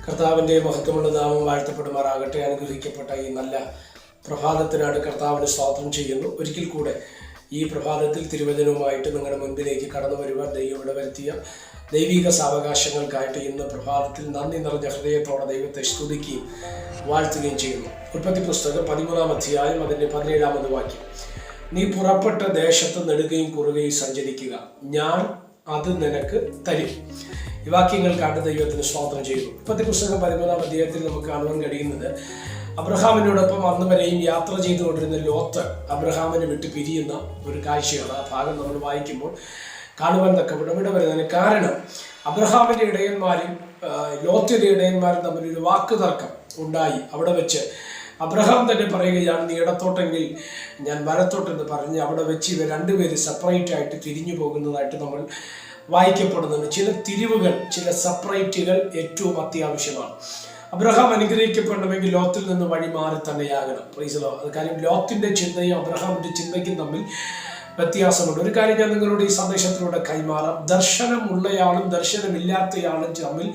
കർത്താവിൻ്റെ മഹത്വമുള്ള നാമം വാഴ്ത്തപ്പെടുമാറാകട്ടെ. അനുഗ്രഹിക്കപ്പെട്ട ഈ നല്ല പ്രഭാതത്തിനാണ് കർത്താവിന് സ്തോത്രം ചെയ്യുന്നു. ഒരിക്കൽ കൂടെ ഈ പ്രഭാതത്തിൽ തിരുവചനവുമായിട്ട് നിങ്ങളുടെ മുൻപിലേക്ക് കടന്നു വരുവാൻ ദൈവം ഇടവരുത്തിയ ദൈവിക സാവകാശങ്ങൾക്കായിട്ട് ഇന്ന് പ്രഭാതത്തിൽ നന്ദി നിറഞ്ഞ ഹൃദയത്തോടെ ദൈവത്തെ സ്തുതിക്കുകയും വാഴ്ത്തുകയും ചെയ്യുന്നു. ഉൽപ്പത്തി പുസ്തകം 13-ാം അധ്യായം അതിൻ്റെ 17-ാമത് വാക്യം. നീ പുറപ്പെട്ട ദേശത്ത് നെടുകയും കുറുകയും സഞ്ചരിക്കുക, ഞാൻ അത് നിനക്ക് തരും. ഈ വാക്യങ്ങൾ കണ്ട് ദൈവത്തിന് സ്തോത്രം ചെയ്യുന്നു. ഉൽപ്പത്തി പുസ്തകം 13-ാം അധ്യായത്തിൽ നമുക്ക് കാണുവാൻ കഴിയുന്നത് അബ്രഹാമിനോടൊപ്പം അന്ന് വരെയും യാത്ര ചെയ്തുകൊണ്ടിരുന്ന ലോത്ത് അബ്രഹാമിനെ വിട്ട് പിരിയുന്ന ഒരു കാഴ്ചയാണ്. ആ ഭാഗം നമ്മൾ വായിക്കുമ്പോൾ കാണുവാൻ തക്കവിടം ഇടവരുന്നതിന് കാരണം അബ്രഹാമിൻ്റെ ഇടയന്മാരും ലോത്തിന്റെ ഇടയന്മാരും തമ്മിലൊരു വാക്ക് തർക്കം ഉണ്ടായി. അവിടെ വെച്ച് അബ്രഹാം തന്നെ പറയുകയാണ്, നീ ഇടത്തോട്ടെങ്കിൽ ഞാൻ വലത്തോട്ടെന്ന് പറഞ്ഞ് അവിടെ വെച്ച് ഇവർ രണ്ടുപേര് സെപ്പറേറ്റ് ആയിട്ട് തിരിഞ്ഞു പോകുന്നതായിട്ട് നമ്മൾ വായിക്കപ്പെടുന്നുണ്ട്. ചില തിരിവുകൾ, ചില സെപ്പറേറ്റുകൾ ഏറ്റവും അത്യാവശ്യമാണ്. അബ്രഹാം അനുഗ്രഹിക്കപ്പെടണമെങ്കിൽ ലോത്തിൽ നിന്ന് വഴി മാറി തന്നെയാകണം. Praise the Lord. കാര്യം ലോത്തിന്റെ ചിന്തയും അബ്രഹാമിന്റെ ചിന്തയ്ക്കും തമ്മിൽ വ്യത്യാസമുണ്ട്. ഒരു കാര്യം ഞാൻ നിങ്ങളോട് ഈ സന്ദേശത്തിലൂടെ കൈമാറാം. ദർശനമുള്ളയാളും ദർശനമില്ലാത്തയാളും തമ്മിൽ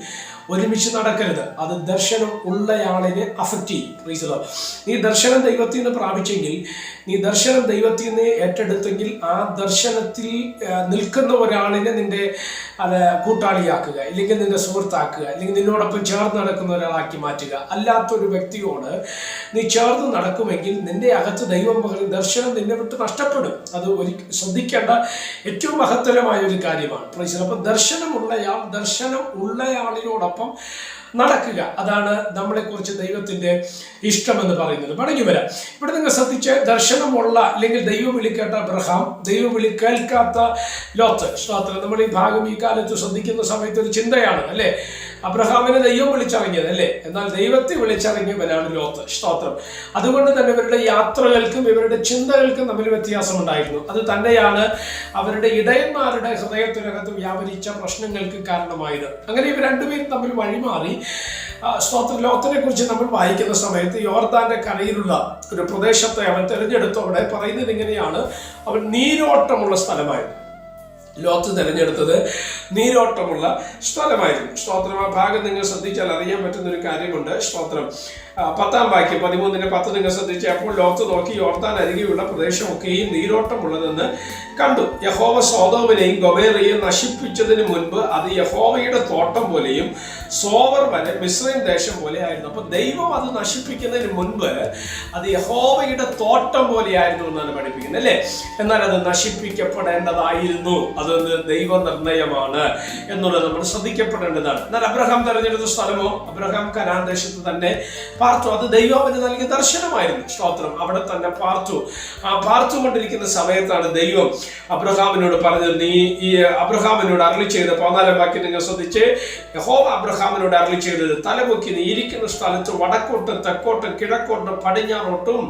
ഒരുമിച്ച് നടക്കരുത്. അത് ദർശനം ഉള്ളയാളിനെ അഫക്റ്റ് ചെയ്യും. Praise the Lord. നീ ദർശനം ദൈവത്തിൽ നിന്ന് പ്രാപിച്ചെങ്കിൽ, നീ ദർശനം ദൈവത്തിൽ നിന്ന് ഏറ്റെടുത്തെങ്കിൽ ആ ദർശനത്തിൽ നിൽക്കുന്ന ഒരാളിനെ നിന്റെ കൂട്ടാളിയാക്കുക, ഇല്ലെങ്കിൽ നിന്റെ സുഹൃത്താക്കുക, അല്ലെങ്കിൽ നിന്നോടൊപ്പം ചേർന്ന് നടക്കുന്ന ഒരാളാക്കി മാറ്റുക. അല്ലാത്തൊരു വ്യക്തിയോട് നീ ചേർന്ന് നടക്കുമെങ്കിൽ നിന്റെ അകത്ത് ദൈവം പകരും ദർശനം നിന്നെ വിട്ട് നഷ്ടപ്പെടും. അത് ശ്രദ്ധിക്കേണ്ട ഏറ്റവും മഹത്തരമായ ഒരു കാര്യമാണ്. അപ്പം ദർശനം ഉള്ളയാളിനോടൊപ്പം നടക്കുക. അതാണ് നമ്മളെക്കുറിച്ച് ദൈവത്തിന്റെ ഇഷ്ടമെന്ന് പറയുന്നത്. മടങ്ങി വരാം. ഇവിടെ നിങ്ങൾ ശ്രദ്ധിച്ച്, ദർശനമുള്ള അല്ലെങ്കിൽ ദൈവം വിളിക്കേണ്ട അബ്രഹാം, ദൈവം വിളി കേൾക്കാത്ത ലോത്ത്. സ്തോത്രം. നമ്മൾ ഈ ഭാഗം ഈ കാലത്ത് ശ്രദ്ധിക്കുന്ന സമയത്ത് ഒരു ചിന്തയാണ് അല്ലേ, അബ്രഹാമിനെ ദൈവം വിളിച്ചിറങ്ങിയത് അല്ലേ, എന്നാൽ ദൈവത്തെ വിളിച്ചിറങ്ങിയവനാണ് ലോത്ത്. സ്തോത്രം. അതുകൊണ്ട് തന്നെ ഇവരുടെ യാത്രകൾക്കും ഇവരുടെ ചിന്തകൾക്കും തമ്മിൽ വ്യത്യാസമുണ്ടായിരുന്നു. അത് തന്നെയാണ് അവരുടെ ഇടയന്മാരുടെ ഹൃദയത്തിനകത്ത് വ്യാപരിച്ച പ്രശ്നങ്ങൾക്ക് കാരണമായത്. അങ്ങനെ ഇവർ രണ്ടുപേരും തമ്മിൽ വഴിമാറി. സ്തോത്രം. ലോത്തിനെ കുറിച്ച് നമ്മൾ വായിക്കുന്ന സമയത്ത് യോർദാന്റെ കരയിലുള്ള ഒരു പ്രദേശത്തെ അവൻ തിരഞ്ഞെടുത്തവിടെ പറയുന്നത് ഇങ്ങനെയാണ്, അവൻ നീരോട്ടമുള്ള സ്ഥലമായിരുന്നു. ലോത്ത് തിരഞ്ഞെടുത്തത് നീരോട്ടമുള്ള സ്ഥലമായിരുന്നു. സ്തോത്രം. ആ ഭാഗം നിങ്ങൾ ശ്രദ്ധിച്ചാൽ അറിയാൻ പറ്റുന്ന ഒരു കാര്യമുണ്ട്. സ്തോത്രം. 10-ാം വാക്യം 13-10 നിങ്ങൾ ശ്രദ്ധിച്ച്, അപ്പോൾ ലോത്ത് നോക്കി യോർദാൻ അരികെയുള്ള പ്രദേശമൊക്കെയും നീരോട്ടമുള്ളതെന്ന് കണ്ടു. യഹോവ സോദോമിനെയും ഗൊമോറയെയും നശിപ്പിച്ചതിന് മുൻപ് അത് യഹോവയുടെ തോട്ടം പോലെയും സോവർ വരെ മിസ്രൈം ദേശം പോലെ ആയിരുന്നു. അപ്പൊ ദൈവം അത് നശിപ്പിക്കുന്നതിന് മുൻപ് അത് യഹോവയുടെ തോട്ടം പോലെയായിരുന്നു എന്നാണ് പഠിപ്പിക്കുന്നത് അല്ലേ. എന്നാൽ അത് നശിപ്പിക്കപ്പെടേണ്ടതായിരുന്നു. അതൊന്ന് ദൈവ നിർണയമാണ് എന്നുള്ളത് നമ്മൾ ശ്രദ്ധിക്കപ്പെടേണ്ടതാണ്. എന്നാൽ അബ്രഹാം തെരഞ്ഞെടുത്ത സ്ഥലമോ, അബ്രഹാം കനാൻ ദേശത്ത് തന്നെ പാർത്തു. അത് ദൈവം അവന് നൽകിയ ദർശനമായിരുന്നു. സ്തോത്രം. അവിടെ തന്നെ പാർത്തു. ആ പാർത്തുകൊണ്ടിരിക്കുന്ന സമയത്താണ് ദൈവം അബ്രഹാമിനോട് പറഞ്ഞത്, നീ ഈ അബ്രഹാമിനോട് അരുളി ചെയ്ത് 14-ാം വാക്യം നിങ്ങൾ ശ്രദ്ധിച്ച്, യഹോവ അബ്രഹാമിനോട് അരുളി ചെയ്തത്, തലപൊക്കി നീ ഇരിക്കുന്ന സ്ഥലത്ത് വടക്കോട്ടും തെക്കോട്ടും കിഴക്കോട്ടും പടിഞ്ഞാറോട്ടും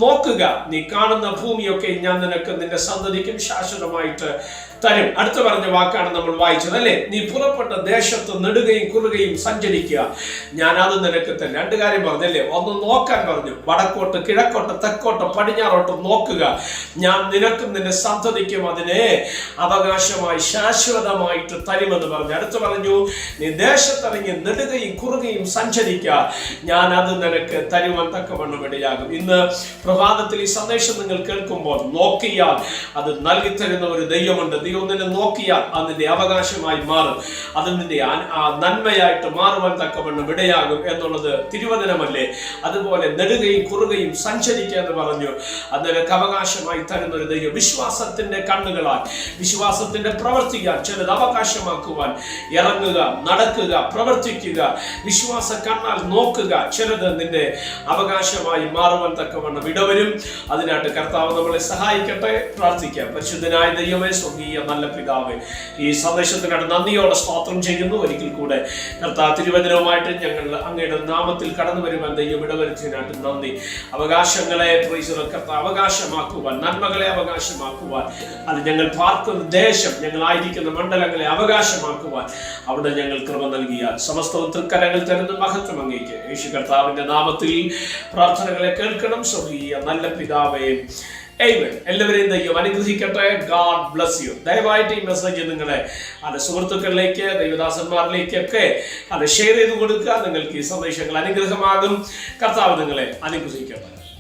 നോക്കുക. നീ കാണുന്ന ഭൂമിയൊക്കെ ഞാൻ നിനക്ക് നിന്റെ സന്തതിക്കും ശാശ്വതമായിട്ട് തരും. അടുത്ത പറഞ്ഞ വാക്കാണ് നമ്മൾ വായിച്ചത് അല്ലേ. നീ പുറപ്പെട്ട ദേശത്ത് നെടുകയും കുറുകയും സഞ്ചരിക്കുക, ഞാൻ അത് നിനക്ക് തരും. രണ്ട് കാര്യം പറഞ്ഞല്ലേ. ഒന്ന് നോക്കാൻ പറഞ്ഞു, വടക്കോട്ട് കിഴക്കോട്ട് തെക്കോട്ട് പടിഞ്ഞാറോട്ട് നോക്കുക, ഞാൻ നിനക്കും നിന്റെ സന്തതിക്കും അതിനെ അവകാശമായി ശാശ്വതമായിട്ട് തരുമെന്ന് പറഞ്ഞു. അടുത്ത് പറഞ്ഞു, നീ ദേശത്തിറങ്ങി നെടുകയും കുറുകയും സഞ്ചരിക്കുക, ഞാൻ അത് നിനക്ക് തരുവാൻ തക്കവണ്ണം ഇടയാകും. ഇന്ന് പ്രഭാതത്തിൽ ഈ സന്ദേശം നിങ്ങൾ കേൾക്കുമ്പോൾ നോക്കിയാൽ അത് നൽകി തരുന്ന ഒരു ദൈവമുണ്ട്. ദൈവം നിന്നെ നോക്കിയാൽ അതിന്റെ അവകാശമായി മാറും, അത് നിന്റെ നന്മയായിട്ട് മാറുവാൻ തക്കവണ്ണം ഇടയാകും എന്നുള്ളത് തിരുവചനമല്ലേ. അതുപോലെ നെടുകയും കുറുകയും സഞ്ചരിക്കുക എന്ന് പറഞ്ഞു. അത് നിനക്ക് അവകാശമായി തരുന്ന ഒരു ദൈവം. വിശ്വാസത്തിന്റെ കണ്ണുകളാൽ, വിശ്വാസത്തിന്റെ പ്രവർത്തിക്കാൻ ചിലത് അവകാശമാക്കുവാൻ ഇറങ്ങുക, നടക്കുക, പ്രവർത്തിക്കുക. വിശ്വാസ കണ്ണാൽ നോക്കുക, ചിലത് നിന്റെ അവകാശമായി മാറുവാൻ തക്കവണ്ണം ഇടവരും. അതിനായിട്ട് കർത്താവ് നമ്മളെ സഹായിക്കട്ടെ. പ്രാർത്ഥിക്കാം. പരിശുദ്ധനായ ദൈവമേ, സ്വർഗീയ നല്ല പിതാവേ, ഈ സന്ദേശത്തിനായിട്ട് നന്ദിയോടെ സ്തോത്രം ചെയ്യുന്നു. ഒരിക്കൽ കൂടെ കർത്താവ് തിരുവചനവുമായിട്ട് ഞങ്ങൾ അങ്ങയുടെ നാമത്തിൽ കടന്നു വരുവാൻ ദൈവം ഇടവരുത്തിനായിട്ട് നന്ദി. അവകാശങ്ങളെ കർത്താവ് അവകാശമാക്കുവാൻ, നന്മകളെ അവകാശമാക്കുവാൻ, അത് ഞങ്ങൾ പാർക്കുന്ന ദേശം, ഞങ്ങളായിരിക്കുന്ന മണ്ഡലങ്ങളെ അവകാശമാക്കുവാൻ അവിടെ ഞങ്ങൾ കൃപ നൽകിയാൽ സമസ്തവും തൃക്കരങ്ങൾ തരുന്ന മഹത്വം അങ്ങേക്ക്. യേശു കർത്താവിന്റെ നാമത്തിൽ പ്രാർത്ഥനകളെ കേൾക്കണം. സ്വർഗീയ നല്ല പിതാവേ, എല്ലാവരെയും ദൈവം അനുഗ്രഹിക്കട്ടെ. God bless you. ദയവായിട്ട് ഈ മെസ്സേജ് നിങ്ങളെ സുഹൃത്തുക്കളിലേക്ക്, ദൈവദാസന്മാരിലേക്കൊക്കെ ഷെയർ ചെയ്ത് കൊടുക്കുക. നിങ്ങൾക്ക് ഈ സന്ദേശങ്ങൾ അനുഗ്രഹമാകും. കർത്താവ് നിങ്ങളെ അനുഗ്രഹിക്കട്ടെ.